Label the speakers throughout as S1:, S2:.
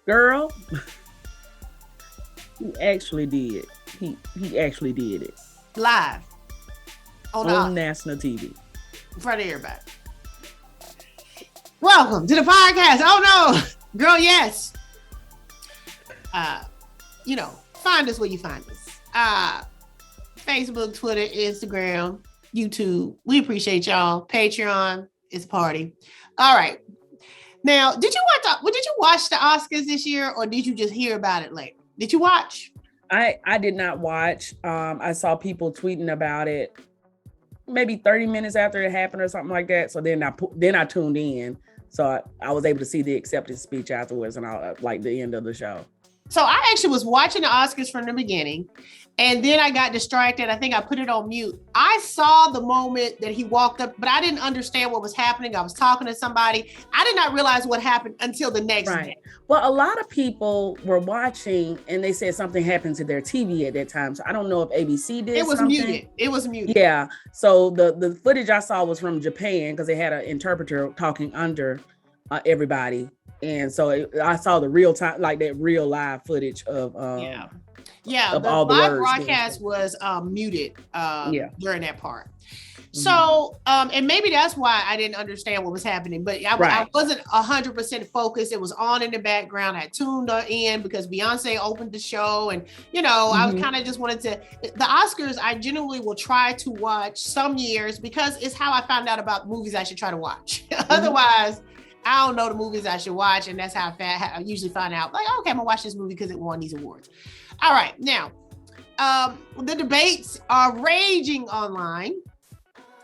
S1: Girl, he actually did. He actually did it.
S2: Live.
S1: On national TV.
S2: In front of everybody. Welcome to the podcast. Oh no, girl, yes. Find us where you find us. Facebook, Twitter, Instagram, YouTube. We appreciate y'all. Patreon is a party. All right. Now, did you watch the Oscars this year, or did you just hear about it later? Did you watch?
S1: I did not watch. I saw people tweeting about it maybe 30 minutes after it happened or something like that. So then I tuned in. So I was able to see the acceptance speech afterwards and like the end of the show.
S2: So I actually was watching the Oscars from the beginning, and then I got distracted. I think I put it on mute. I saw the moment that he walked up, but I didn't understand what was happening. I was talking to somebody. I did not realize what happened until the next day.
S1: Well, a lot of people were watching and they said something happened to their TV at that time. So I don't know if ABC did.
S2: It was muted. It was muted.
S1: Yeah. So the footage I saw was from Japan because they had an interpreter talking under everybody. And so I saw the real time, like that real live footage of
S2: the live broadcast was muted during that part. So and maybe that's why I didn't understand what was happening, but I wasn't 100% focused. It was on in the background. I tuned in because Beyonce opened the show, and I was kind of just wanted to. The Oscars, I generally will try to watch some years because it's how I found out about movies I should try to watch. Otherwise, I don't know the movies I should watch, and that's how I usually find out. Like, okay, I'm gonna watch this movie because it won these awards. All right, now the debates are raging online.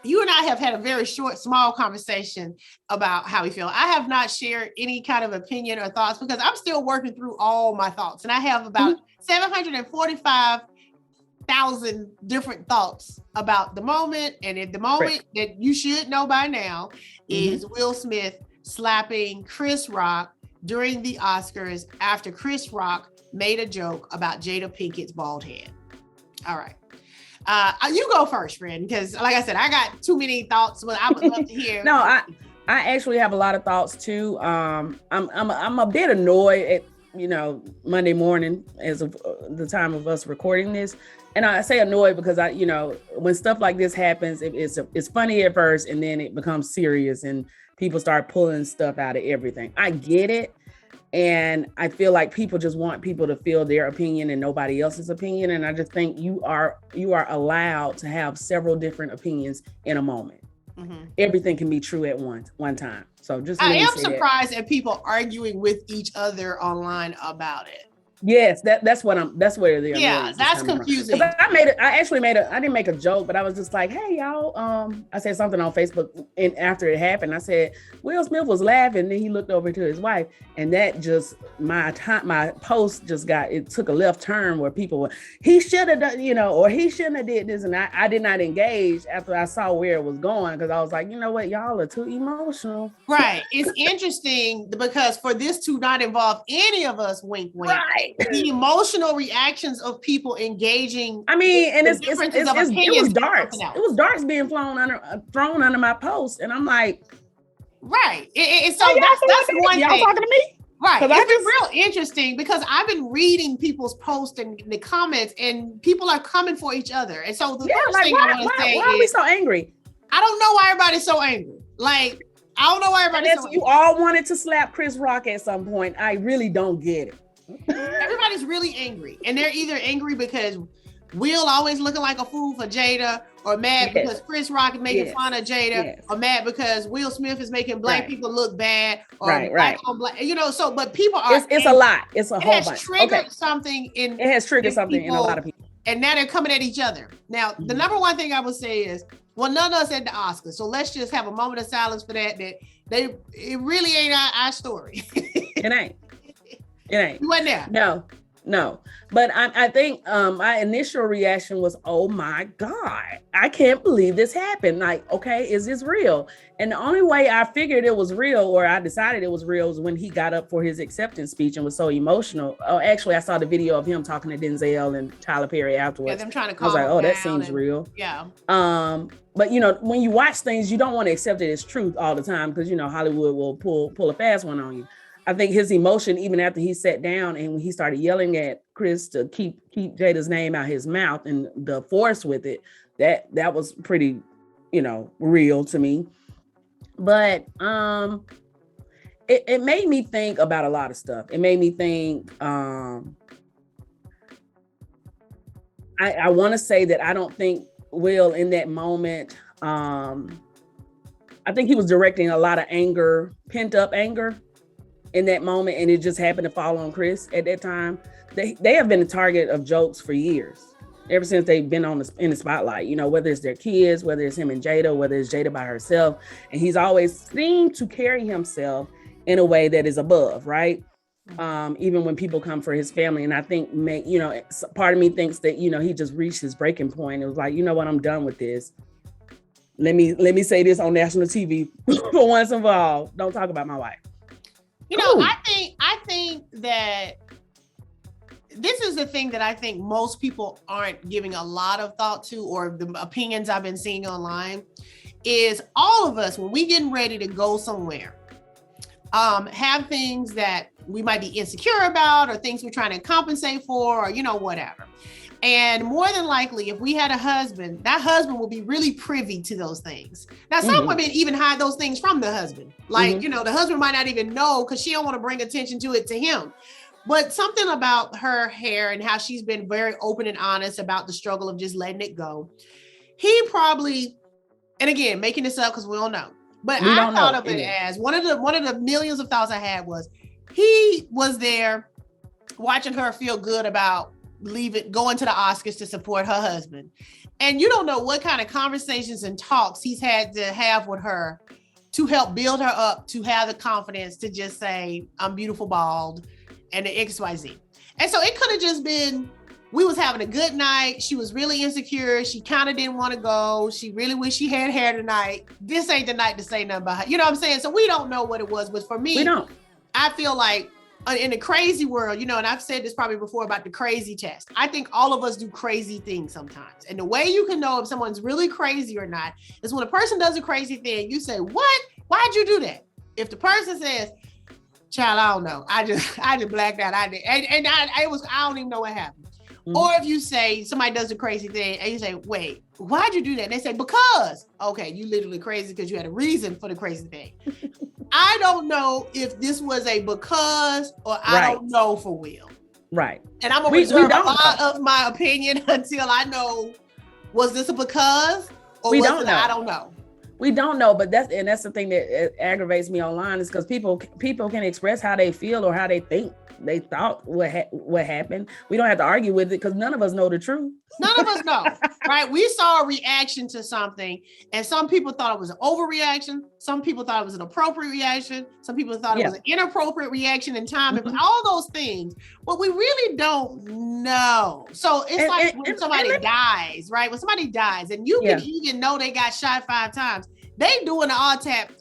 S2: You and I have had a very short, small conversation about how we feel. I have not shared any kind of opinion or thoughts because I'm still working through all my thoughts, and I have about 745,000 different thoughts about the moment. And at the moment that you should know by now is Will Smith slapping Chris Rock during the Oscars after Chris Rock made a joke about Jada Pinkett's bald head. All right. You go first, friend, because like I said, I got too many thoughts, but I would love to hear.
S1: No, I actually have a lot of thoughts too. I'm a bit annoyed at, Monday morning as of the time of us recording this. And I say annoyed because when stuff like this happens, it's funny at first and then it becomes serious and people start pulling stuff out of everything. I get it. And I feel like people just want people to feel their opinion and nobody else's opinion. And I just think you are allowed to have several different opinions in a moment. Everything can be true at one time. So just
S2: I am surprised at people arguing with each other online about it.
S1: Yes, that's where they're.
S2: Yeah, that's confusing.
S1: I didn't make a joke, but I was just like, hey y'all, I said something on Facebook, and after it happened, I said Will Smith was laughing, and then he looked over to his wife, and that just my post just took a left turn where people were, he should have done, or he shouldn't have did this, and I did not engage after I saw where it was going because I was like, you know what, y'all are too emotional.
S2: Right. It's interesting because for this to not involve any of us, wink, wink. Right. The emotional reactions of people engaging. I mean, and it
S1: was darts. It was darts being thrown under my post, and I'm like,
S2: right. So that's one thing.
S1: Y'all talking to me,
S2: right? It's been real interesting because I've been reading people's posts and the comments, and people are coming for each other. And so the first thing I want to say is,
S1: why are we so angry?
S2: I don't know why everybody's so angry. Like, I don't know why everybody's so angry.
S1: You all wanted to slap Chris Rock at some point. I really don't get it.
S2: Everybody's really angry, and they're either angry because Will always looking like a fool for Jada, or mad because Chris Rock is making fun of Jada, or mad because Will Smith is making black people look bad, or black on black. So, but people are.
S1: It's a lot. It's a whole bunch.
S2: It has triggered something in.
S1: It has triggered something in a lot of people,
S2: and now they're coming at each other. Now, the number one thing I would say is, well, none of us at the Oscars, so let's just have a moment of silence for that. That it really ain't our story.
S1: It ain't. It ain't.
S2: You wasn't there.
S1: No. But I think my initial reaction was, oh my God, I can't believe this happened. Like, okay, is this real? And the only way I figured it was real, or I decided it was real, was when he got up for his acceptance speech and was so emotional. Oh, actually, I saw the video of him talking to Denzel and Tyler Perry afterwards.
S2: Yeah, them trying to call
S1: I was like, oh, that seems real.
S2: Yeah.
S1: But when you watch things, you don't want to accept it as truth all the time because Hollywood will pull a fast one on you. I think his emotion, even after he sat down and he started yelling at Chris to keep Jada's name out his mouth and the force with it, that was pretty, real to me. But it made me think about a lot of stuff. It made me think, I want to say that I don't think Will in that moment, I think he was directing a lot of anger, pent up anger in that moment. And it just happened to fall on Chris at that time. They have been the target of jokes for years, ever since they've been in the spotlight, whether it's their kids, whether it's him and Jada, whether it's Jada by herself. And he's always seemed to carry himself in a way that is above, right? Even when people come for his family. And I think, part of me thinks that, he just reached his breaking point. It was like, you know what, I'm done with this. Let me say this on national TV for once and for all. Don't talk about my wife.
S2: I think that this is the thing that I think most people aren't giving a lot of thought to, or the opinions I've been seeing online, is all of us, when we getting ready to go somewhere, have things that we might be insecure about, or things we're trying to compensate for, or, whatever. And more than likely, if we had a husband, that husband will be really privy to those things. Now, some women even hide those things from the husband. Like, the husband might not even know because she don't want to bring attention to it to him. But something about her hair and how she's been very open and honest about the struggle of just letting it go. He probably, and again, making this up because we don't know, but I thought of it as one of the millions of thoughts I had was he was there watching her feel good about going to the Oscars to support her husband. And you don't know what kind of conversations and talks he's had to have with her to help build her up, to have the confidence to just say, I'm beautiful bald, and the XYZ. And so it could have just been, we was having a good night. She was really insecure. She kind of didn't want to go. She really wished she had hair tonight. This ain't the night to say nothing about her. You know what I'm saying? So we don't know what it was, but for me, I feel like in the crazy world, and I've said this probably before about the crazy test. I think all of us do crazy things sometimes. And the way you can know if someone's really crazy or not is when a person does a crazy thing, you say, what? Why'd you do that? If the person says, child, I don't know. I just blacked out. I did. And I don't even know what happened. Or if you say somebody does a crazy thing and you say, wait, why'd you do that? And they say, because, okay, you literally crazy because you had a reason for the crazy thing. I don't know if this was a because or I don't know for Will.
S1: Right.
S2: And I'm going to reserve a lot of my opinion until I know, was this a because or was it I don't know.
S1: We don't know, but that's the thing that aggravates me online is because people can express how they feel or how they think they thought what happened. We don't have to argue with it because none of us know the truth.
S2: None of us know, right? We saw a reaction to something, and some people thought it was an overreaction. Some people thought it was an appropriate reaction. Some people thought it was an inappropriate reaction in time. All those things, but we really don't know. So it's when somebody dies, right? When somebody dies, and you can even know they got shot 5 times. They doing an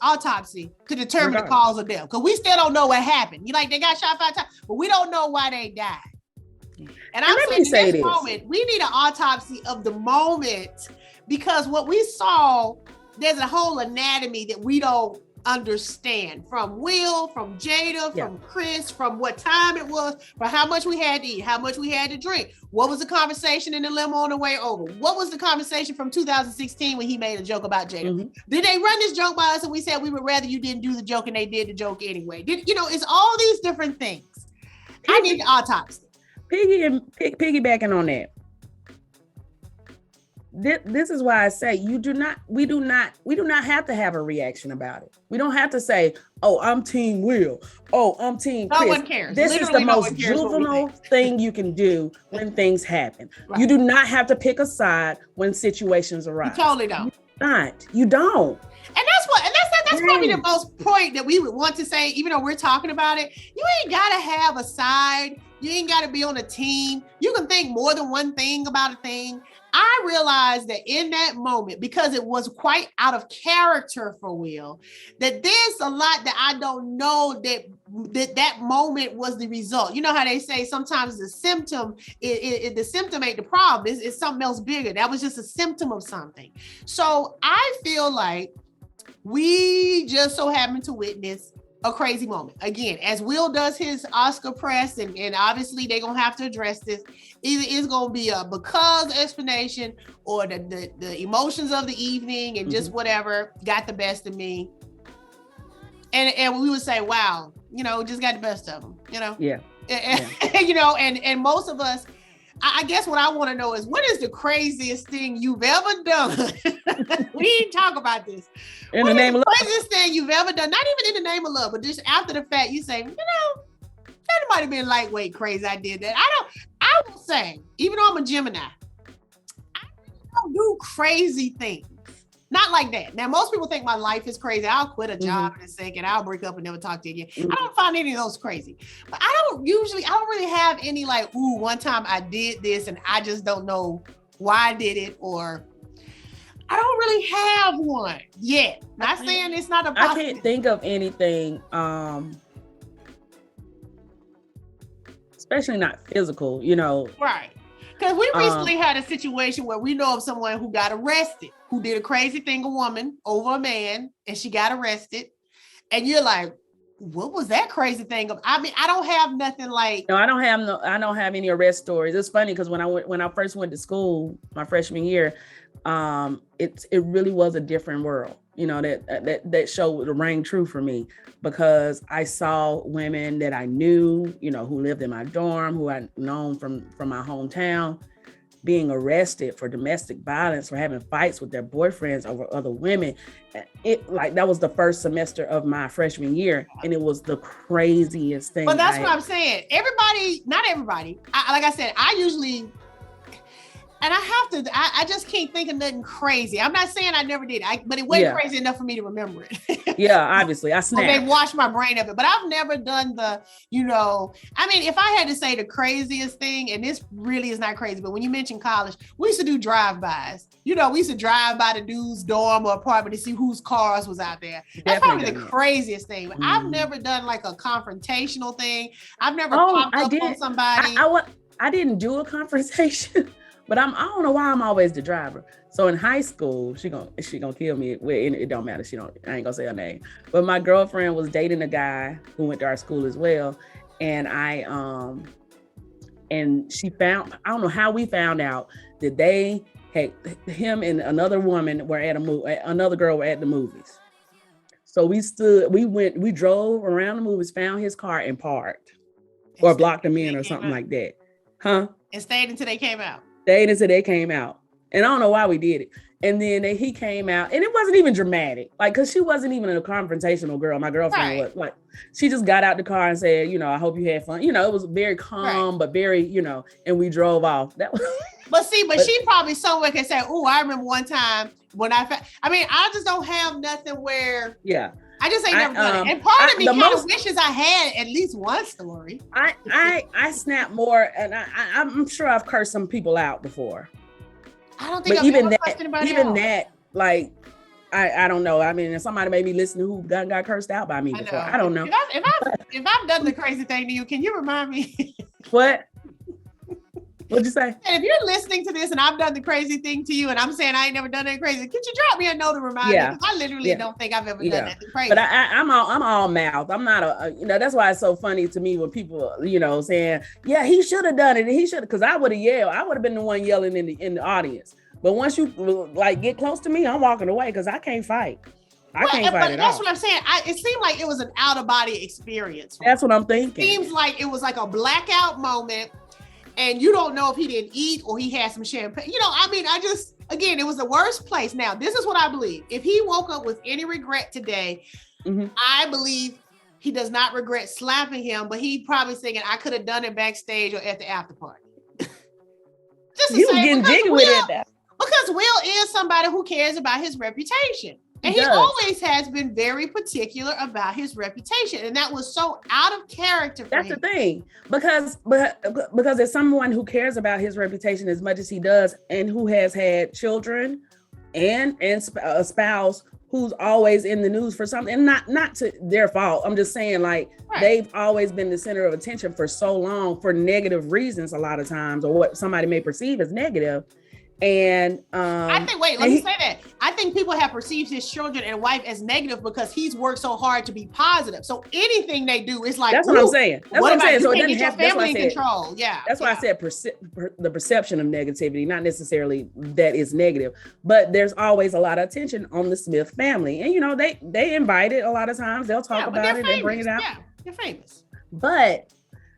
S2: autopsy to determine the cause of death because we still don't know what happened. They got shot 5 times, but we don't know why they died. And I'm saying in this moment, we need an autopsy of the moment because what we saw, there's a whole anatomy that we don't understand from Will, from Jada, from Chris, from what time it was, from how much we had to eat, how much we had to drink. What was the conversation in the limo on the way over? What was the conversation from 2016 when he made a joke about Jada? Did they run this joke by us and we said we would rather you didn't do the joke and they did the joke anyway? It's all these different things. I need the autopsy.
S1: Piggybacking on that. This is why I say we do not have to have a reaction about it. We don't have to say, oh, I'm team Will. Oh, I'm team Chris.
S2: No one cares.
S1: This is the most juvenile thing you can do when things happen. Right. You do not have to pick a side when situations arise.
S2: You totally don't.
S1: You don't.
S2: And that's probably the most point that we would want to say, even though we're talking about it. You ain't gotta have a side. You ain't gotta be on a team. You can think more than one thing about a thing. I realized that in that moment, because it was quite out of character for Will, that there's a lot that I don't know that moment was the result. You know how they say sometimes the symptom, the symptom ain't the problem. It's something else bigger. That was just a symptom of something. So I feel like we just so happened to witness a crazy moment. Again, as Will does his Oscar press, and obviously they're gonna have to address this. Either it's gonna be a because explanation or the emotions of the evening and just whatever got the best of me. And we would say, wow, just got the best of them,
S1: Yeah.
S2: And most of us, I guess what I want to know is, what is the craziest thing you've ever done? We didn't talk about this.
S1: In the name of love.
S2: Craziest thing you've ever done, not even in the name of love, but just after the fact, you say, that might have been lightweight crazy. I did that. I will say, even though I'm a Gemini, I don't do crazy things. Not like that. Now, most people think my life is crazy. I'll quit a job in a second. I'll break up and never talk to you again. I don't find any of those crazy. But I don't really have any like, ooh, one time I did this and I just don't know why I did it, or I don't really have one yet. Not saying it's not a
S1: I can't think of anything, especially not physical,
S2: Right. Because we recently had a situation where we know of someone who got arrested, who did a crazy thing, a woman over a man, and she got arrested. And you're like, what was that crazy thing? I mean, I don't have nothing like.
S1: No, I don't have any arrest stories. It's funny because when I first went to school, my freshman year, it really was a different world. That show rang true for me, because I saw women that I knew, who lived in my dorm, who I'd known from my hometown, being arrested for domestic violence, for having fights with their boyfriends over other women. That was the first semester of my freshman year, and it was the craziest thing.
S2: But that's what I'm saying. Not everybody. Like I said, I usually. And I just can't think of nothing crazy. I'm not saying I never did, but it wasn't crazy enough for me to remember it.
S1: Yeah, obviously. I snapped.
S2: They washed my brain of it, but I've never done if I had to say the craziest thing, and this really is not crazy, but when you mention college, we used to do drive-bys. We used to drive by the dude's dorm or apartment to see whose cars was out there. That's probably the craziest thing. But I've never done like a confrontational thing. I've never popped up on somebody.
S1: I didn't do a confrontation. But I don't know why I'm always the driver. So in high school, she gonna kill me. It don't matter. I ain't gonna say her name. But my girlfriend was dating a guy who went to our school as well, and she found. I don't know how we found out that him and another woman were another girl were at the movies. So we drove around the movies, found his car and parked, or blocked him in or something like that, huh?
S2: And stayed until they came out.
S1: Until they came out. And I don't know why we did it. And then he came out, and it wasn't even dramatic. Like, cause she wasn't even a confrontational girl. My girlfriend was like, she just got out the car and said, I hope you had fun. It was very calm, but very, and we drove off. That was.
S2: But she probably somewhere can say, "Oh, I remember one time when I just don't have nothing where." Yeah. I just ain't never done it. And part of me kind of wishes I had at least one story.
S1: I snap more, and I'm sure I've cursed some people out before.
S2: I don't think I've ever cursed anybody out.
S1: That, like, I don't know. I mean, somebody may be listening who got cursed out by me before. I don't know.
S2: If I've done the crazy thing to you, can you remind me?
S1: What? What'd you say?
S2: And if you're listening to this and I've done the crazy thing to you and I'm saying I ain't never done that crazy, could you drop me a note to remind me? Because I literally don't think I've ever done that crazy.
S1: But I'm all mouth. I'm not that's why it's so funny to me when people, saying, yeah, he should have done it. He should have, because I would have yelled. I would have been the one yelling in the audience. But once you get close to me, I'm walking away because I can't fight. I can't fight at all.
S2: That's what I'm saying. It seemed like it was an out of body experience.
S1: That's what I'm thinking.
S2: It seems like it was like a blackout moment. And you don't know if he didn't eat or he had some champagne. It was the worst place. Now, this is what I believe. If he woke up with any regret today, I believe he does not regret slapping him, but he probably thinking, I could have done it backstage or at the after party.
S1: He was getting jiggy with it.
S2: Because Will is somebody who cares about his reputation. And he always has been very particular about his reputation. And that was so out of character for him. That's
S1: the thing. Because as someone who cares about his reputation as much as he does, and who has had children and a spouse who's always in the news for something, and not to their fault. I'm just saying, they've always been the center of attention for so long for negative reasons a lot of times, or what somebody may perceive as negative. And
S2: I think, let me say that. I think people have perceived his children and wife as negative because he's worked so hard to be positive. So anything they do is like,
S1: that's what I'm saying. That's what I'm saying. So it
S2: doesn't have family in control. Yeah.
S1: That's why I said the perception of negativity, not necessarily that is negative, but there's always a lot of attention on the Smith family. And, you know, they invite it a lot of times. They'll talk about it. They bring it out.
S2: Yeah, they're famous.
S1: But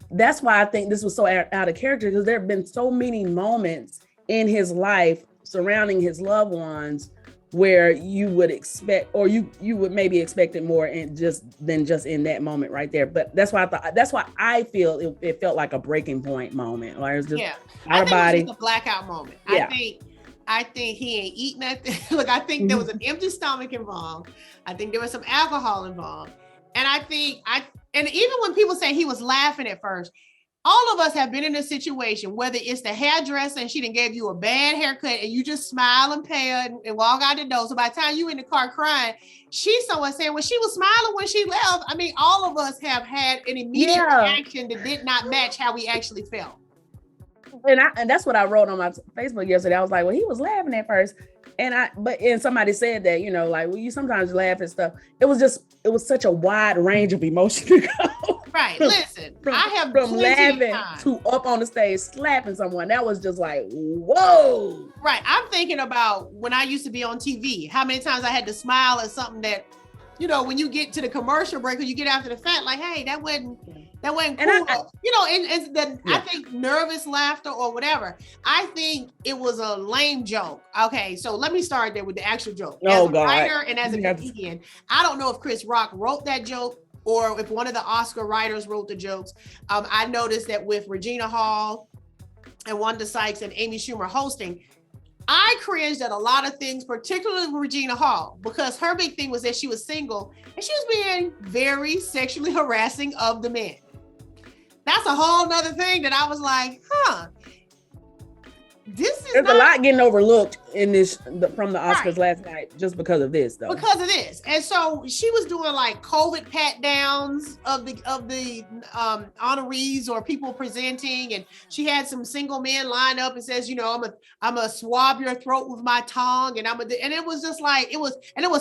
S1: that's why I think this was so out of character, because there have been so many moments in his life surrounding his loved ones where you would expect, or you would maybe expect it more than just in that moment right there. But that's why I feel it felt like a breaking point moment. Like it was just
S2: out of body. It was just a blackout moment. Yeah. I think he ain't eating nothing. Look, I think there was an empty stomach involved. I think there was some alcohol involved. And and even when people say he was laughing at first, all of us have been in a situation, whether it's the hairdresser and she done gave you a bad haircut and you just smile and pay her and walk out the door. So by the time you in the car crying, she's somewhere saying, well, she was smiling when she left. I mean, all of us have had an immediate reaction that did not match how we actually felt.
S1: And that's what I wrote on my Facebook yesterday. I was like, well, he was laughing at first. And somebody said that, you know, like, well, you sometimes laugh at stuff. It was such a wide range of emotion to go.
S2: Right. Listen, I have
S1: from laughing to up on the stage slapping someone. That was just like, whoa.
S2: Right. I'm thinking about when I used to be on TV, how many times I had to smile at something that, you know, when you get to the commercial break or you get after the fact, like, hey, that wasn't cool. I think nervous laughter or whatever. I think it was a lame joke. Okay, so let me start there with the actual joke. As a writer and as a comedian, I don't know if Chris Rock wrote that joke or if one of the Oscar writers wrote the jokes. I noticed that with Regina Hall and Wanda Sykes and Amy Schumer hosting, I cringed at a lot of things, particularly with Regina Hall, because her big thing was that she was single and she was being very sexually harassing of the men. That's a whole nother thing that I was like, there's a
S1: lot getting overlooked in this from the Oscars last night just because of this, though.
S2: Because of this. And so she was doing like COVID pat downs of the honorees or people presenting, and she had some single men line up and says, you know, I'm a swab your throat with my tongue, and and it was just like it was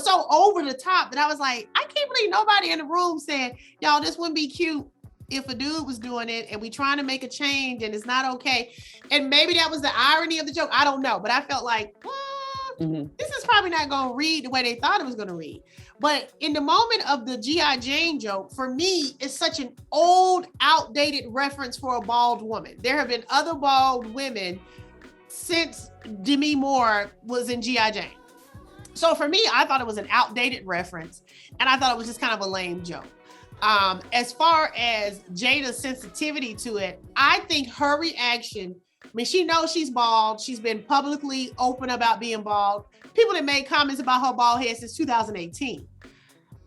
S2: so over the top that I was like, I can't believe nobody in the room said, y'all, this wouldn't be cute if a dude was doing it and we trying to make a change and it's not okay. And maybe that was the irony of the joke. I don't know, but I felt like, this is probably not going to read the way they thought it was going to read. But in the moment of the G.I. Jane joke, for me, it's such an old, outdated reference for a bald woman. There have been other bald women since Demi Moore was in G.I. Jane. So for me, I thought it was an outdated reference and I thought it was just kind of a lame joke. As far as Jada's sensitivity to it, I think her reaction, I mean, she knows she's bald. She's been publicly open about being bald. People that made comments about her bald head since 2018.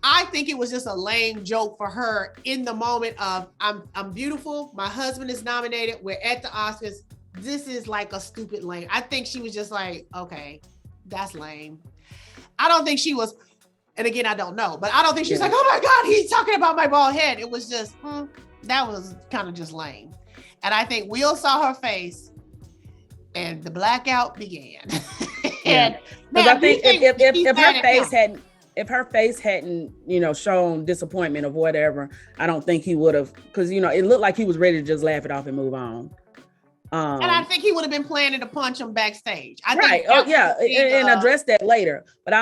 S2: I think it was just a lame joke for her in the moment of, I'm beautiful. My husband is nominated. We're at the Oscars. This is like a stupid lame. I think she was just like, okay, that's lame. I don't think she was, and again, I don't know, but I don't think she's like, oh my God, he's talking about my bald head. It was just, that was kind of just lame. And I think Will saw her face and the blackout began. And
S1: because I think if her face hadn't, you know, shown disappointment of whatever, I don't think he would have, because, you know, it looked like he was ready to just laugh it off and move on.
S2: And I think he would have been planning to punch him backstage. I
S1: think and address that later. But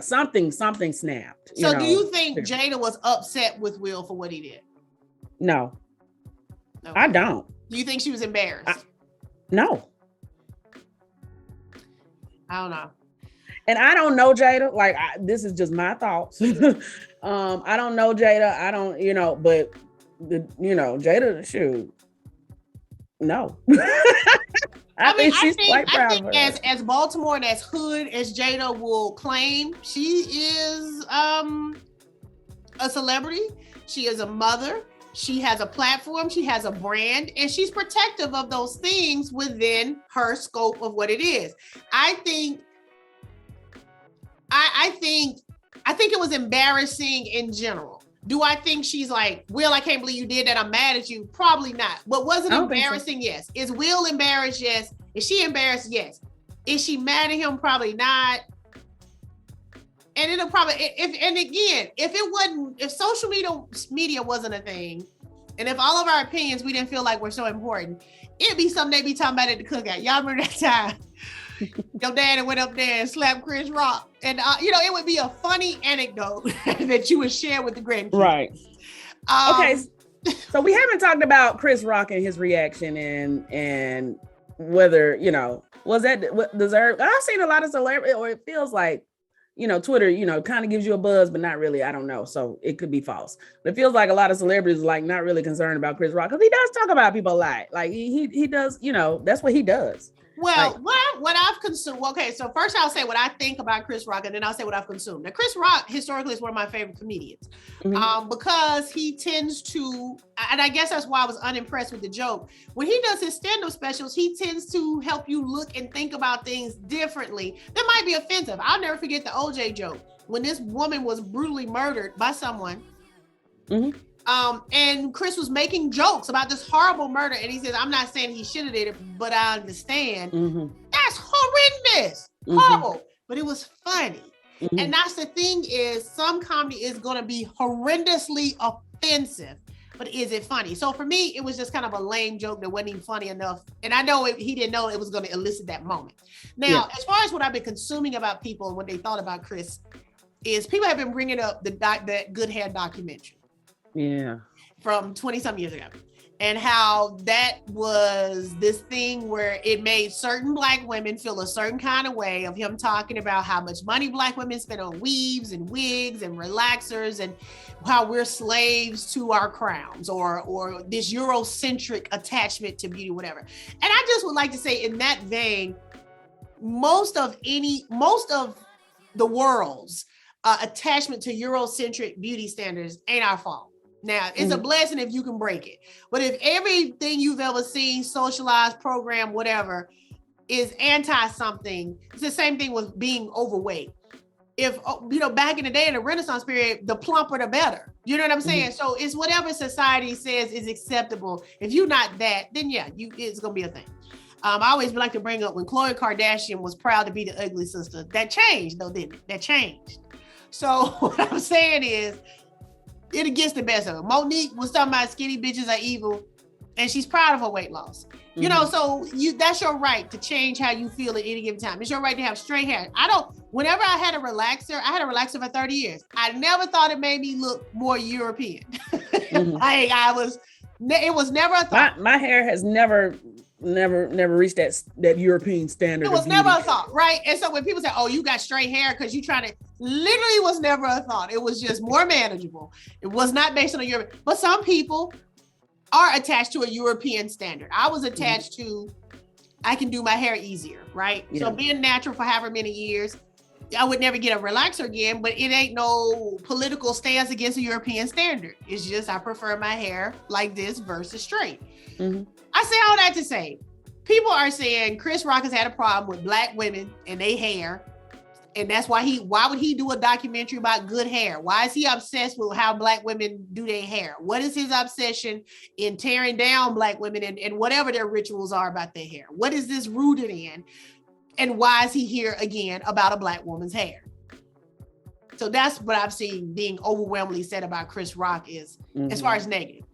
S1: something snapped.
S2: So do you think Jada was upset with Will for what he did?
S1: No, okay. I don't.
S2: Do you think she was embarrassed?
S1: No.
S2: I don't know.
S1: And I don't know Jada. Like, this is just my thoughts. I don't know Jada. I don't, you know, but Jada, shoot. No. I think she's quite proud of her.
S2: As Baltimore and as hood as Jada will claim, she is a celebrity. She is a mother. She has a platform. She has a brand, and she's protective of those things within her scope of what it is. I think it was embarrassing in general. Do I think she's like, Will, I can't believe you did that, I'm mad at you? Probably not. But was it embarrassing? So. Yes. Is Will embarrassed? Yes. Is she embarrassed? Yes. Is she mad at him? Probably not. And it'll probably, if social media wasn't a thing, and if all of our opinions, we didn't feel like were so important, it'd be something they'd be talking about at the cookout. Y'all remember that time? Your daddy went up there and slapped Chris Rock. And, it would be a funny anecdote that you would share with the grandkids.
S1: Right. Okay. So we haven't talked about Chris Rock and his reaction and whether, was that deserved? I've seen a lot of celebrity, or it feels like, Twitter, kind of gives you a buzz, but not really. I don't know. So it could be false. But it feels like a lot of celebrities like not really concerned about Chris Rock, because he does talk about people a lot. Like he does, that's what he does.
S2: Well, what I've consumed. Okay, so first I'll say what I think about Chris Rock, and then I'll say what I've consumed. Now, Chris Rock historically is one of my favorite comedians, because he tends to, and I guess that's why I was unimpressed with the joke. When he does his stand-up specials, he tends to help you look and think about things differently. That might be offensive. I'll never forget the OJ joke when this woman was brutally murdered by someone. And Chris was making jokes about this horrible murder. And he says, I'm not saying he should have did it, but I understand. That's horrendous, horrible, but it was funny. And that's the thing, is some comedy is going to be horrendously offensive, but is it funny? So for me, it was just kind of a lame joke that wasn't even funny enough. And I know he didn't know it was going to elicit that moment. Now, as far as what I've been consuming about people and what they thought about Chris, is people have been bringing up that Good Hair documentary.
S1: Yeah.
S2: From 20-some years ago. And how that was this thing where it made certain Black women feel a certain kind of way, of him talking about how much money Black women spend on weaves and wigs and relaxers, and how we're slaves to our crowns, or this Eurocentric attachment to beauty, whatever. And I just would like to say, in that vein, most of the world's attachment to Eurocentric beauty standards ain't our fault. Now, it's a blessing if you can break it. But if everything you've ever seen, socialized, program, whatever, is anti-something, it's the same thing with being overweight. If, back in the day in the Renaissance period, the plumper, the better. You know what I'm saying? So it's whatever society says is acceptable. If you're not that, then it's going to be a thing. I always like to bring up when Khloe Kardashian was proud to be the ugly sister. That changed, though, didn't it? That changed. So what I'm saying is, it gets the best of it. Monique was talking about skinny bitches are evil, and she's proud of her weight loss. So that's your right to change how you feel at any given time. It's your right to have straight hair. Whenever I had a relaxer for 30 years. I never thought it made me look more European. It was never a thought.
S1: My hair has never reached that European standard.
S2: It was never a thought, right? And so when people say, "Oh, you got straight hair because you trying to," literally was never a thought. It was just more manageable. It was not based on a Europe. But some people are attached to a European standard. I was attached to, I can do my hair easier, right? Yeah. So being natural for however many years, I would never get a relaxer again, but it ain't no political stance against a European standard. It's just I prefer my hair like this versus straight. I say all that to say, people are saying Chris Rock has had a problem with Black women and their hair. And that's why would he do a documentary about good hair? Why is he obsessed with how Black women do their hair? What is his obsession in tearing down Black women and whatever their rituals are about their hair? What is this rooted in? And why is he here again about a Black woman's hair? So that's what I've seen being overwhelmingly said about Chris Rock is as far as negative.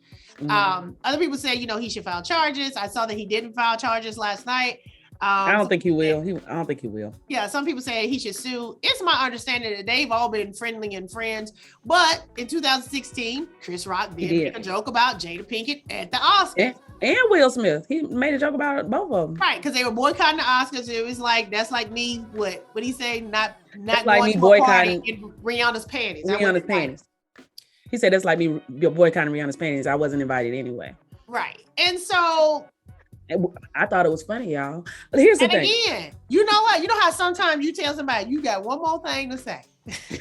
S2: Other people say, he should file charges. I saw that he didn't file charges last night.
S1: I don't think he will. I don't think he will.
S2: Yeah, some people say he should sue. It's my understanding that they've all been friendly and friends. But in 2016, Chris Rock did make a joke about Jada Pinkett at the Oscars.
S1: And Will Smith. He made a joke about both of them.
S2: Right, because they were boycotting the Oscars. It was like, that's like me, what he say? Not
S1: like
S2: going
S1: me
S2: to
S1: boycotting
S2: a party in Rihanna's panties.
S1: Rihanna's panties. He said that's like me boycotting Rihanna's panties. I wasn't invited anyway.
S2: Right. And so
S1: I thought it was funny, y'all. But here's the thing.
S2: Again, you know what? You know how sometimes you tell somebody you got one more thing to say.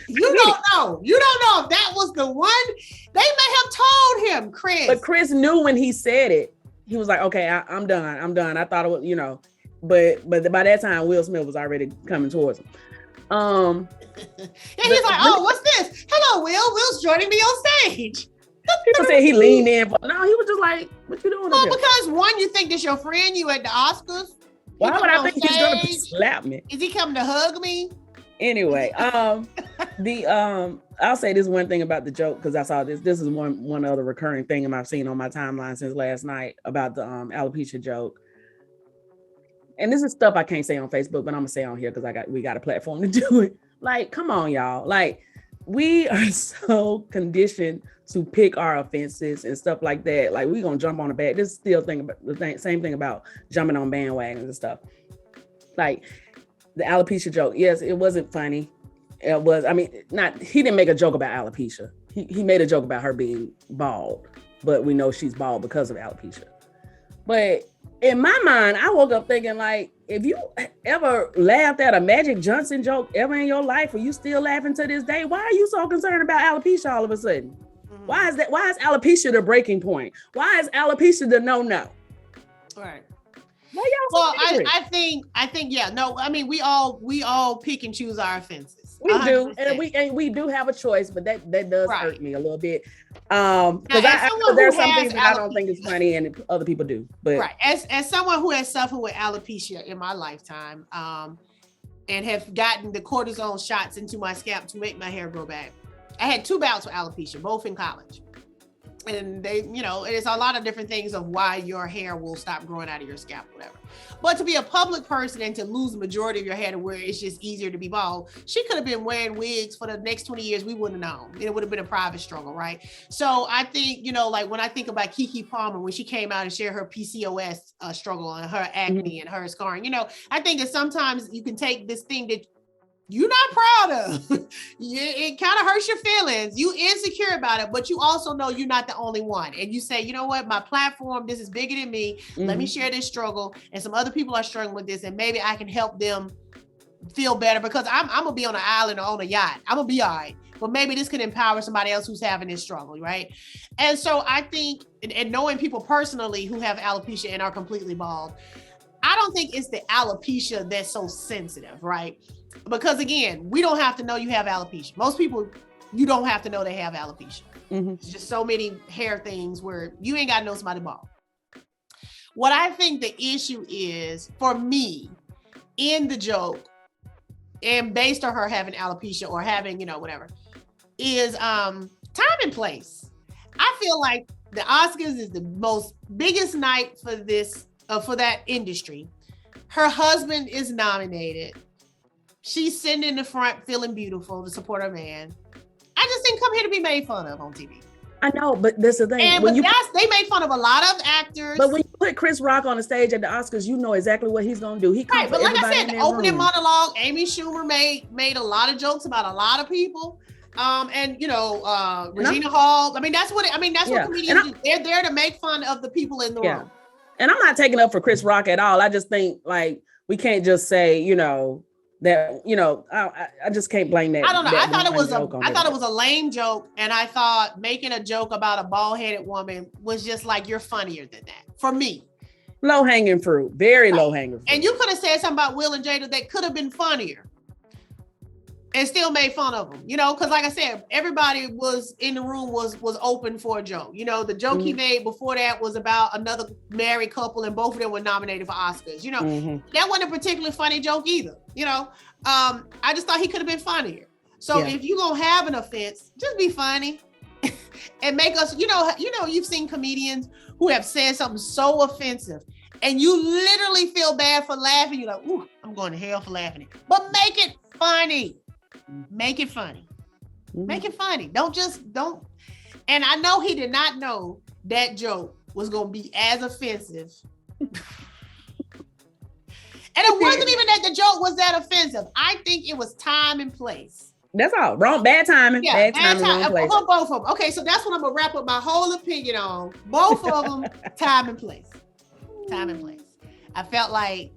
S2: You don't know. You don't know if that was the one. They may have told him, Chris.
S1: But Chris knew when he said it. He was like, okay, I'm done. I thought it was, but by that time, Will Smith was already coming towards him.
S2: And he's like, oh, what's this? Hello, Will. Will's joining me on stage.
S1: People say he leaned in. No, he was just like, what you doing?
S2: Well, because one, you think this your friend, you at the Oscars.
S1: Why would I think he's gonna slap me?
S2: Is he coming to hug me?
S1: Anyway, I'll say this one thing about the joke, because I saw this. This is one other recurring thing I've seen on my timeline since last night about the alopecia joke. And this is stuff I can't say on Facebook, but I'm gonna say on here because we got a platform to do it. Like, come on, y'all. Like, we are so conditioned to pick our offenses and stuff like that. Like, we gonna jump on the back. This is still same thing about jumping on bandwagons and stuff. Like the alopecia joke. Yes, it wasn't funny. It was. I mean, he didn't make a joke about alopecia. He made a joke about her being bald, but we know she's bald because of alopecia. But in my mind, I woke up thinking, like, if you ever laughed at a Magic Johnson joke ever in your life, or you still laughing to this day, why are you so concerned about alopecia all of a sudden? Mm-hmm. Why is that? Why is alopecia the breaking point? Why is alopecia the no-no?
S2: All right.
S1: Why y'all so angry?
S2: I think, yeah, no, I mean, we all pick and choose our offenses.
S1: We 100%. Do, and we do have a choice, but that does hurt me a little bit. Because there's some things that I don't think is funny, and other people do. But
S2: right, as someone who has suffered with alopecia in my lifetime, and have gotten the cortisone shots into my scalp to make my hair grow back, I had 2 bouts with alopecia, both in college. And they, it's a lot of different things of why your hair will stop growing out of your scalp, whatever. But to be a public person and to lose the majority of your hair to where it's just easier to be bald, she could have been wearing wigs for the next 20 years. We wouldn't have known. It would have been a private struggle, right? So I think, like when I think about Keke Palmer, when she came out and shared her PCOS struggle and her acne and her scarring, I think that sometimes you can take this thing that you're not proud of. It kind of hurts your feelings. You insecure about it, but you also know you're not the only one. And you say, you know what, my platform, this is bigger than me. Mm-hmm. Let me share this struggle. And some other people are struggling with this, and maybe I can help them feel better, because I'm gonna be on an island or on a yacht. I'm gonna be all right. But maybe this could empower somebody else who's having this struggle, right? And so I think, and knowing people personally who have alopecia and are completely bald, I don't think it's the alopecia that's so sensitive, right? Because again, we don't have to know you have alopecia. Most people, you don't have to know they have alopecia. Mm-hmm. It's just so many hair things where you ain't got to know somebody bald. What I think the issue is, for me, in the joke, and based on her having alopecia or having, whatever, is time and place. I feel like the Oscars is the most biggest night for this, for that industry. Her husband is nominated. She's sitting in the front feeling beautiful to support her man. I just didn't come here to be made fun of on TV.
S1: I know, but that's the thing.
S2: They made fun of a lot of actors.
S1: But when you put Chris Rock on the stage at the Oscars, you know exactly what he's going to do.
S2: Right, but like I said, the opening monologue, Amy Schumer made a lot of jokes about a lot of people. Regina Hall. I mean, that's what comedians do. They're there to make fun of the people in the room.
S1: And I'm not taking up for Chris Rock at all. I just think, like, we can't just say, that, I just can't blame that.
S2: I don't know. I thought it was a lame joke. And I thought making a joke about a bald-headed woman was just like, you're funnier than that for me.
S1: Low hanging fruit, very low hanging fruit.
S2: And you could have said something about Will and Jada that could have been funnier and still made fun of them, because like I said, everybody was in the room was open for a joke. The joke he made before that was about another married couple, and both of them were nominated for Oscars. That wasn't a particularly funny joke either. I just thought he could have been funnier. So if you're gonna have an offense, just be funny and make us, you've seen comedians who have said something so offensive and you literally feel bad for laughing. You're like, ooh, I'm going to hell for laughing. But make it funny. Make it funny. Make it funny. Don't. And I know he did not know that joke was going to be as offensive. And it wasn't even that the joke was that offensive. I think it was time and place.
S1: That's all. Wrong. Bad timing. Yeah, bad timing. Wrong place.
S2: Both of them. Okay, so that's what I'm going to wrap up my whole opinion on. Both of them, time and place. Time and place. I felt like,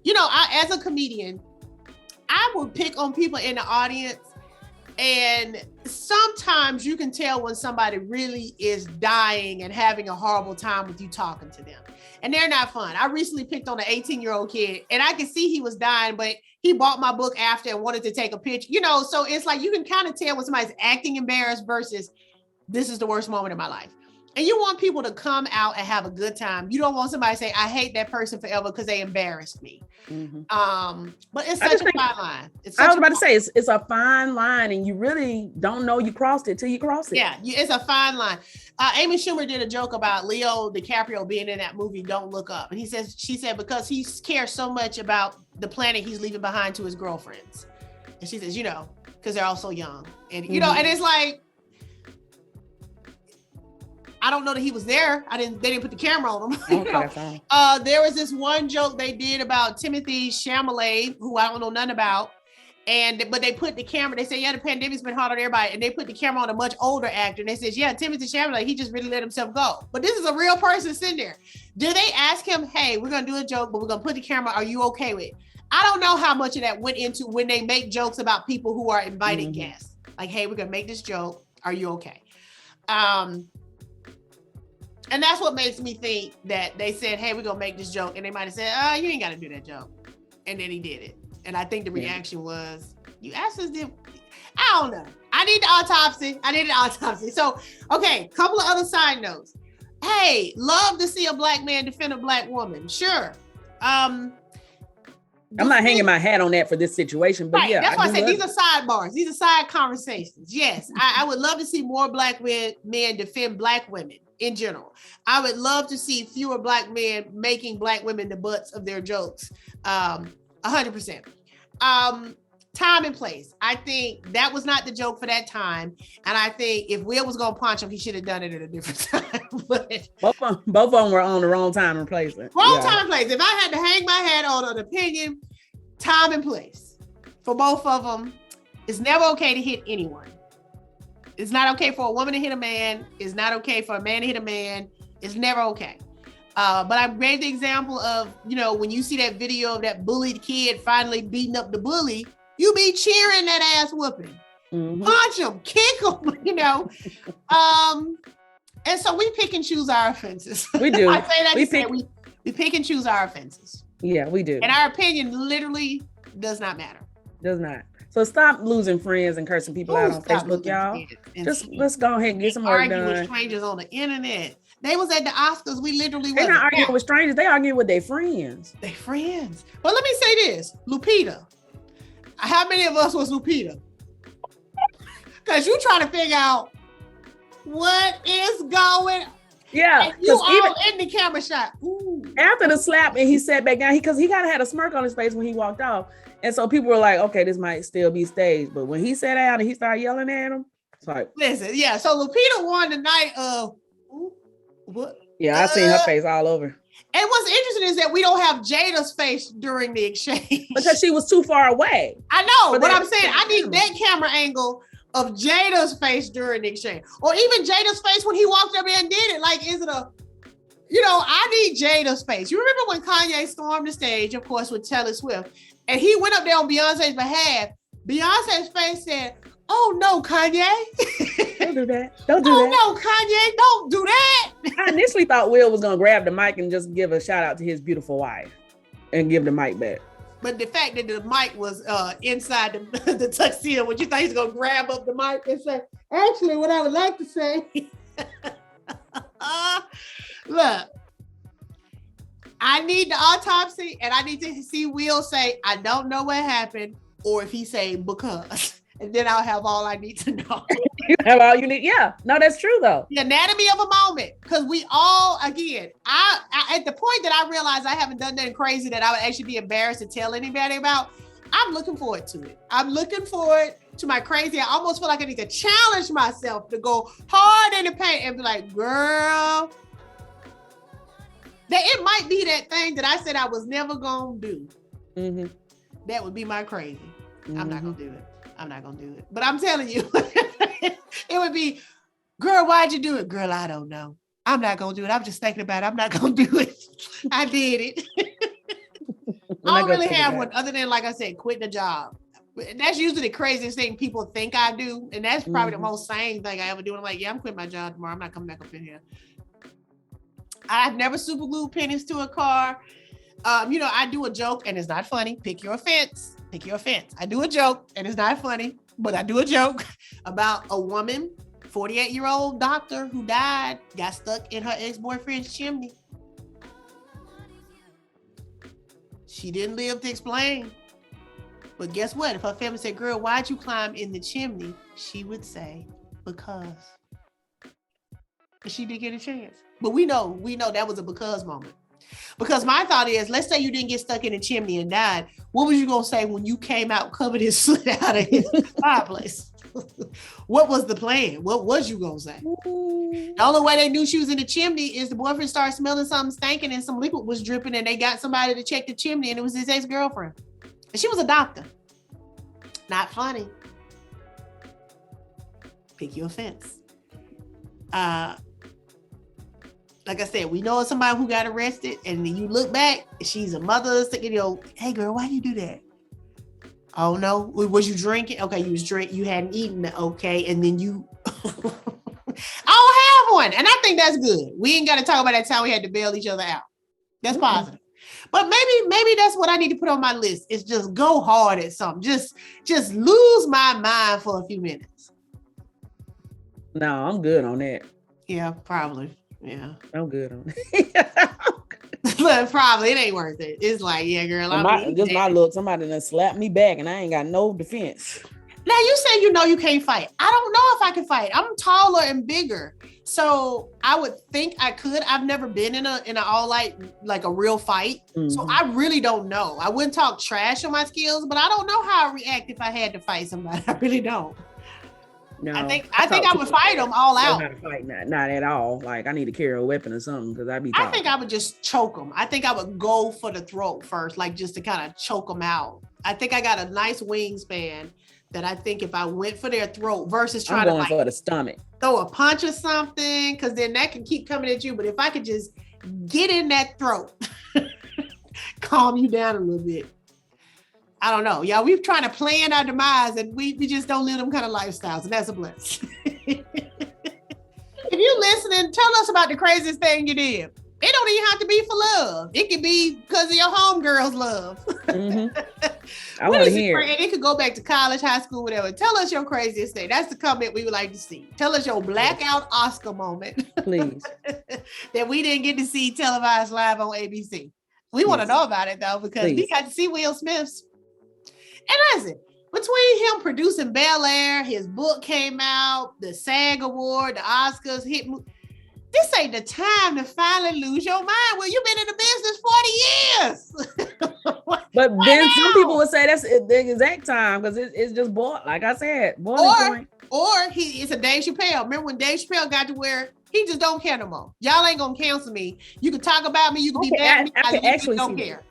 S2: as a comedian, I would pick on people in the audience, and sometimes you can tell when somebody really is dying and having a horrible time with you talking to them, and they're not fun. I recently picked on an 18-year-old kid, and I could see he was dying, but he bought my book after and wanted to take a picture, so it's like you can kind of tell when somebody's acting embarrassed versus this is the worst moment of my life. And you want people to come out and have a good time. You don't want somebody to say, I hate that person forever because they embarrassed me. But it's such a fine line.
S1: I was about to say, it's a fine line, and you really don't know you crossed it till you cross it.
S2: Yeah, it's a fine line. Amy Schumer did a joke about Leo DiCaprio being in that movie, Don't Look Up. And she said, because he cares so much about the planet he's leaving behind to his girlfriends. And she says, because they're all so young. And, and it's like, I don't know that he was there. They didn't put the camera on him. Okay, there was this one joke they did about Timothy Chalamet, who I don't know nothing about. But they put the camera, they said, yeah, the pandemic's been hard on everybody. And they put the camera on a much older actor. And they said, yeah, Timothy Chalamet, he just really let himself go. But this is a real person sitting there. Do they ask him, hey, we're going to do a joke, but we're going to put the camera, are you okay with it? I don't know how much of that went into when they make jokes about people who are invited guests. Like, hey, we're going to make this joke. Are you okay? And that's what makes me think that they said, hey, we're going to make this joke. And they might have said, you ain't got to do that joke. And then he did it. And I think the reaction was, you asked us, I don't know. I need an autopsy. So, okay, couple of other side notes. Hey, love to see a black man defend a black woman. Sure. I'm
S1: not hanging my hat on that for this situation, but yeah.
S2: That's why I said these are sidebars. These are side conversations. Yes, I would love to see more black men defend black women in general. I would love to see fewer black men making black women the butts of their jokes. 100%. Time and place. I think that was not the joke for that time. And I think if Will was going to punch him, he should have done it at a different time. But
S1: both of them were on the wrong time and place.
S2: Wrong time and place. If I had to hang my hat on an opinion, time and place for both of them. It's never okay to hit anyone. It's not okay for a woman to hit a man. It's not okay for a man to hit a man. It's never okay. But I made the example of, when you see that video of that bullied kid finally beating up the bully, you be cheering that ass whooping. Punch him, kick him, And so we pick and choose our offenses. We do. I say that we pick and choose our offenses.
S1: Yeah, we do.
S2: And our opinion literally does not matter.
S1: Does not. So stop losing friends and cursing people out on Facebook, y'all. Let's go ahead and get some work done.
S2: Argue with strangers on the internet. They was at the Oscars. We literally
S1: They're not arguing with strangers. They arguing with their friends.
S2: Their friends. Well, let me say this. Lupita. How many of us was Lupita? Because you trying to figure out what is going on.
S1: Yeah.
S2: And you all in the camera shot. Ooh.
S1: After the slap and he sat back down, because he kind of had a smirk on his face when he walked off. And so people were like, okay, this might still be staged. But when he sat down and he started yelling at him, it's like.
S2: Listen, yeah. So Lupita won the night of. What?
S1: Yeah, I seen her face all over.
S2: And what's interesting is that we don't have Jada's face during the exchange.
S1: Because she was too far away.
S2: I know, but I'm saying I need that camera angle of Jada's face during the exchange. Or even Jada's face when he walked up there and did it. Like, is it I need Jada's face. You remember when Kanye stormed the stage, of course, with Taylor Swift, and he went up there on Beyonce's behalf. Beyonce's face said, oh no, Kanye.
S1: Don't do that. Don't do that.
S2: Oh no, Kanye, don't do that.
S1: I initially thought Will was gonna grab the mic and just give a shout out to his beautiful wife and give the mic back.
S2: But the fact that the mic was inside the tuxedo, would you think he's gonna grab up the mic and say, actually, what I would like to say, look, I need the autopsy and I need to see Will say, I don't know what happened, or if he say, because. And then I'll have all I need to know.
S1: You have all you need. Yeah. No, that's true though.
S2: The anatomy of a moment. Because we all, again, I at the point that I realized I haven't done nothing crazy that I would actually be embarrassed to tell anybody about, I'm looking forward to it. I'm looking forward to my crazy. I almost feel like I need to challenge myself to go hard in the paint and be like, girl, that it might be that thing that I said I was never going to do. Mm-hmm. That would be my crazy. Mm-hmm. I'm not going to do it. I'm not going to do it. But I'm telling you, it would be, girl, why'd you do it? Girl, I don't know. I'm not going to do it. I'm just thinking about it. I'm not going to do it. I did it. I don't really have one other than, like I said, quitting a job. That's usually the craziest thing people think I do. And that's probably the most sane thing I ever do. I'm like, yeah, I'm quitting my job tomorrow. I'm not coming back up in here. I've never super glued pennies to a car. I do a joke and it's not funny. Pick your offense. Pick your offense. I do a joke and it's not funny, but I do a joke about a woman 48-year-old doctor who died, got stuck in her ex-boyfriend's chimney. She didn't live to explain. But guess what? If her family said, girl, why'd you climb in the chimney? She would say, because. But she didn't get a chance. But we know that was a because moment. Because my thought is, let's say you didn't get stuck in the chimney and died. What was you going to say when you came out covered and slid out of his fireplace? What was the plan? What was you going to say? The only way they knew she was in the chimney is the boyfriend started smelling something stinking and some liquid was dripping and they got somebody to check the chimney and it was his ex-girlfriend. And she was a doctor. Not funny. Pick your offense. Like I said, we know somebody who got arrested, and then you look back, she's a mother, hey girl, why you do that? Oh no, was you drinking? Okay, you was drinking, you hadn't eaten, okay, and then you, I don't have one, and I think that's good. We ain't got to talk about that time we had to bail each other out. That's positive. But maybe that's what I need to put on my list, is just go hard at something. Just lose my mind for a few minutes.
S1: No, I'm good on that.
S2: Yeah, probably. Yeah,
S1: I'm good on it.
S2: But probably it ain't worth it. It's like, yeah, girl.
S1: My look, somebody done slapped me back and I ain't got no defense.
S2: Now you say you can't fight. I don't know if I can fight. I'm taller and bigger. So I would think I could. I've never been in a all like a real fight. Mm-hmm. So I really don't know. I wouldn't talk trash on my skills, but I don't know how I'd react if I had to fight somebody. I really don't. No, I think I would fight them all out.
S1: Not to fight, not at all. Like I need to carry a weapon or something because I'd be.
S2: I think I would just choke them. I think I would go for the throat first, like just to kind of choke them out. I think I got a nice wingspan that I think if I went for their throat versus trying to
S1: for the stomach,
S2: throw a punch or something, because then that can keep coming at you. But if I could just get in that throat, calm you down a little bit. I don't know. Y'all, we're trying to plan our demise and we just don't live them kind of lifestyles, and that's a blessing. If you're listening, tell us about the craziest thing you did. It don't even have to be for love. It could be because of your homegirls' love. Mm-hmm.
S1: I want to hear.
S2: It could go back to college, high school, whatever. Tell us your craziest thing. That's the comment we would like to see. Tell us your blackout Oscar moment.
S1: Please.
S2: That we didn't get to see televised live on ABC. We want to know about it though, because we got to see Will Smith's. And listen, between him producing Bel Air, his book came out, the SAG Award, the Oscars, this ain't the time to finally lose your mind. Well, you've been in the business 40 years.
S1: But then some people would say that's the exact time because it's just boiled, like I said, boiling point.
S2: Or it's a Dave Chappelle. Remember when Dave Chappelle got to where he just don't care no more. Y'all ain't gonna cancel me. You can talk about me. You can be mad at me.
S1: I can actually don't care.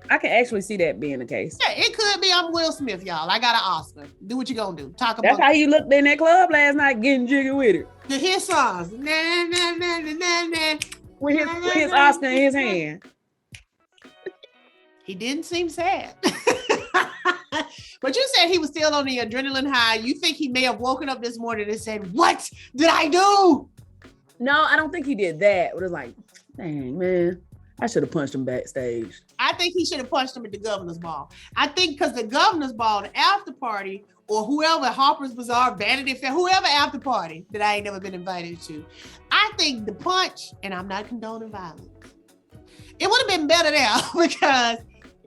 S1: I can actually see that being the case.
S2: Yeah, it could be. I'm Will Smith, y'all. I got an Oscar. Do what you gonna do. Talk about.
S1: That's how he looked in that club last night, getting jiggy with it.
S2: His songs, nah, nah, nah, nah, nah.
S1: With his Oscar in his hand.
S2: He didn't seem sad. But you said he was still on the adrenaline high. You think he may have woken up this morning and said, "What did I do?"
S1: No, I don't think he did that. It was like, dang, man. I should have punched him backstage.
S2: I think he should have punched him at the governor's ball. I think because the governor's ball, the after party, or whoever, Harper's Bazaar, Vanity Fair, whoever after party that I ain't never been invited to, I think the punch, and I'm not condoning violence, it would have been better there because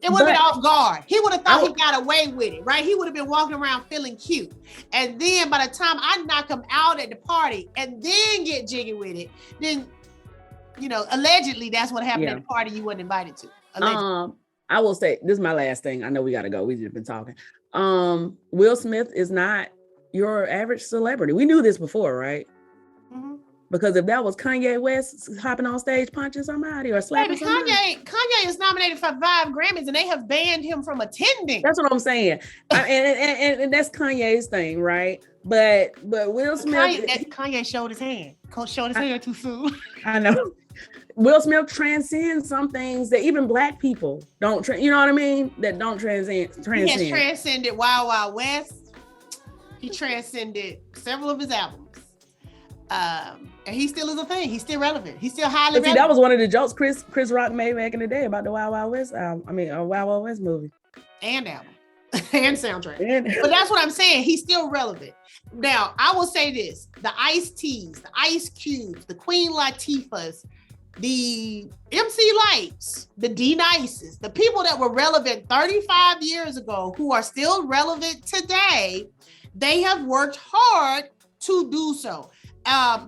S2: it would have been off guard. He would have thought he got away with it, right? He would have been walking around feeling cute. And then by the time I knock him out at the party and then get jiggy with it, then allegedly that's what happened at the party you weren't invited to. Allegedly.
S1: I will say, this is my last thing. I know we got to go. We've just been talking. Will Smith is not your average celebrity. We knew this before, right? Mm-hmm. Because if that was Kanye West hopping on stage punching somebody or slapping somebody.
S2: Kanye is nominated for 5 Grammys and they have banned him from attending.
S1: That's what I'm saying. and that's Kanye's thing, right? But Will Smith.
S2: Kanye showed his hand. Showed his hand too soon.
S1: I know. Will Smith transcends some things that even Black people don't, you know what I mean? That don't transcend.
S2: He has transcended Wild Wild West. He transcended several of his albums. And he still is a thing. He's still relevant. He's still highly relevant.
S1: That was one of the jokes Chris Rock made back in the day about the Wild Wild West Wild Wild West movie.
S2: And album. and soundtrack. But that's what I'm saying. He's still relevant. Now, I will say this: the Ice-T's, the Ice Cubes, the Queen Latifahs, the MC Lights, the D-Nices, the people that were relevant 35 years ago who are still relevant today, they have worked hard to do so.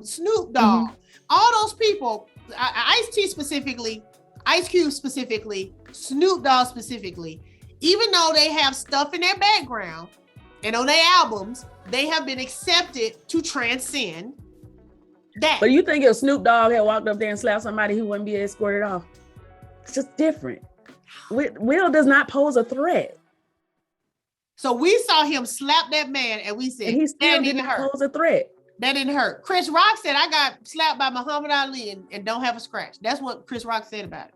S2: Snoop Dogg, all those people, Ice-T specifically, Ice Cube specifically, Snoop Dogg specifically, even though they have stuff in their background and on their albums, they have been accepted to transcend that.
S1: But you think if Snoop Dogg had walked up there and slapped somebody, he wouldn't be escorted off? It's just different. Will does not pose a threat.
S2: So we saw him slap that man and we said,
S1: and he still didn't pose a threat.
S2: That didn't hurt. Chris Rock said, I got slapped by Muhammad Ali and don't have a scratch. That's what Chris Rock said about it.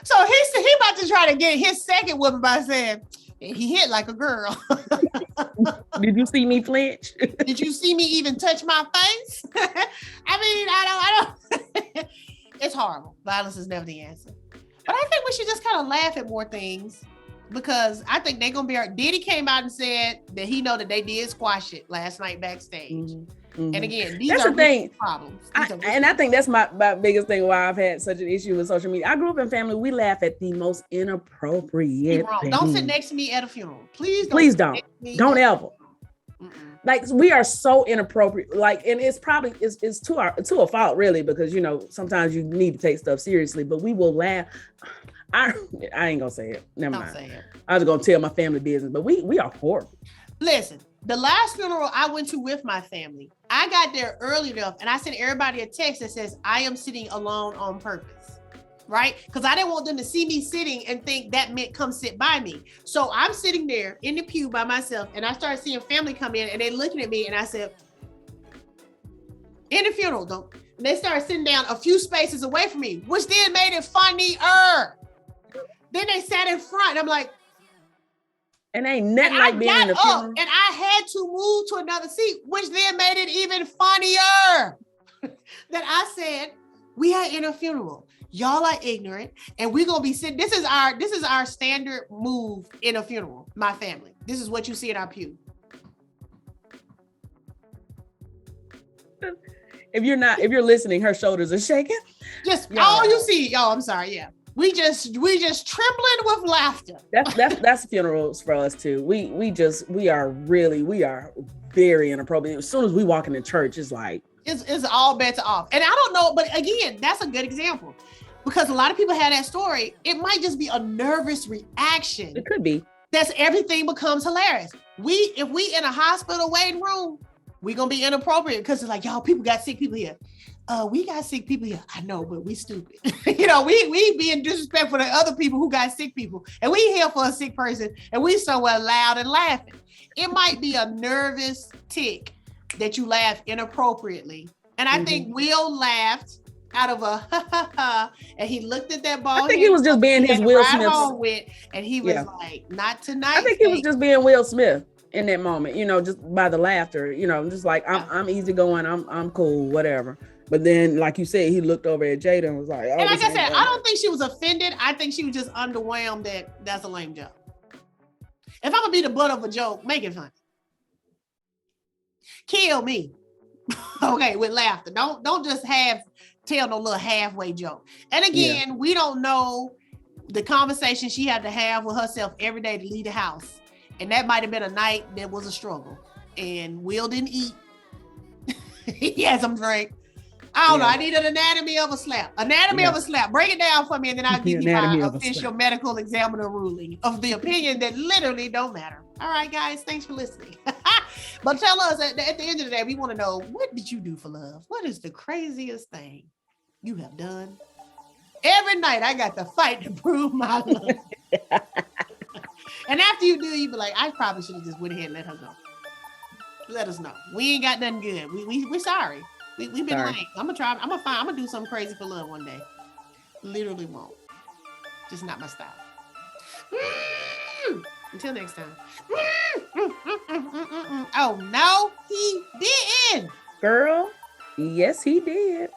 S2: So he about to try to get his second whooping by saying, he hit like a girl.
S1: Did you see me flinch?
S2: Did you see me even touch my face? I don't. It's horrible. Violence is never the answer. But I think we should just kind of laugh at more things, because I think they're gonna be. Diddy came out and said that he know that they did squash it last night backstage. And again, these are the thing. Problems.
S1: I think that's my biggest thing why I've had such an issue with social media. I grew up in family. We laugh at the most inappropriate things.
S2: Don't sit next to me at a funeral. Please
S1: don't. Don't ever. Like, we are so inappropriate. Like, and it's probably it's to a fault, really, because sometimes you need to take stuff seriously, but we will laugh. I ain't gonna say it. Never mind. Say it. I was gonna tell my family business, but we are horrible.
S2: Listen, the last funeral I went to with my family, I got there early enough and I sent everybody a text that says, I am sitting alone on purpose, right? Because I didn't want them to see me sitting and think that meant come sit by me. So I'm sitting there in the pew by myself and I started seeing family come in and they looking at me and I said, in the funeral, don't. And they started sitting down a few spaces away from me, which then made it funnier. Then they sat in front and I'm like,
S1: and ain't nothing like being in the funeral.
S2: And I had to move to another seat, which then made it even funnier. That I said, we are in a funeral. Y'all are ignorant, and we're gonna be sitting. This is our standard move in a funeral. My family. This is what you see in our pew.
S1: If you're listening, her shoulders are shaking.
S2: Just all you see. Oh, I'm sorry. Yeah. We just trembling with laughter.
S1: That's funerals for us too. We are very inappropriate. As soon as we walk into church, it's like
S2: it's all bets off. And I don't know, but again, that's a good example because a lot of people have that story. It might just be a nervous reaction.
S1: It could be.
S2: That's everything becomes hilarious. If we in a hospital waiting room, we gonna be inappropriate because it's like, y'all, people got sick people here. We got sick people here. I know, but we stupid. We being disrespectful to other people who got sick people. And we here for a sick person and we somewhere loud and laughing. It might be a nervous tick that you laugh inappropriately. And I think Will laughed out of a ha ha ha. And he looked at that ball.
S1: I think he was just being his Will Smith.
S2: And he was like, not tonight.
S1: I think he was just being Will Smith in that moment, just by the laughter, just like I'm easygoing, I'm cool, whatever. But then, like you said, he looked over at Jada and was like,
S2: and like I said, I don't think she was offended. I think she was just underwhelmed that that's a lame joke. If I'm gonna be the butt of a joke, make it funny. Kill me. Okay, with laughter. Don't just tell no little halfway joke. And again, we don't know the conversation she had to have with herself every day to leave the house. And that might have been a night that was a struggle. And Will didn't eat. He had some drink. I don't know. I need an anatomy of a slap. Anatomy of a slap. Break it down for me, and then I'll give you my official medical examiner ruling of the opinion that literally don't matter. All right, guys. Thanks for listening. But tell us at the end of the day, we want to know, what did you do for love? What is the craziest thing you have done? Every night I got to fight to prove my love. And after you do, you be like, I probably should have just went ahead and let her go. Let us know. We ain't got nothing good. We're sorry. We've been lame. I'm gonna do something crazy for love one day. Literally won't. Just not my style. Until next time. Oh no, he didn't.
S1: Girl, yes he did.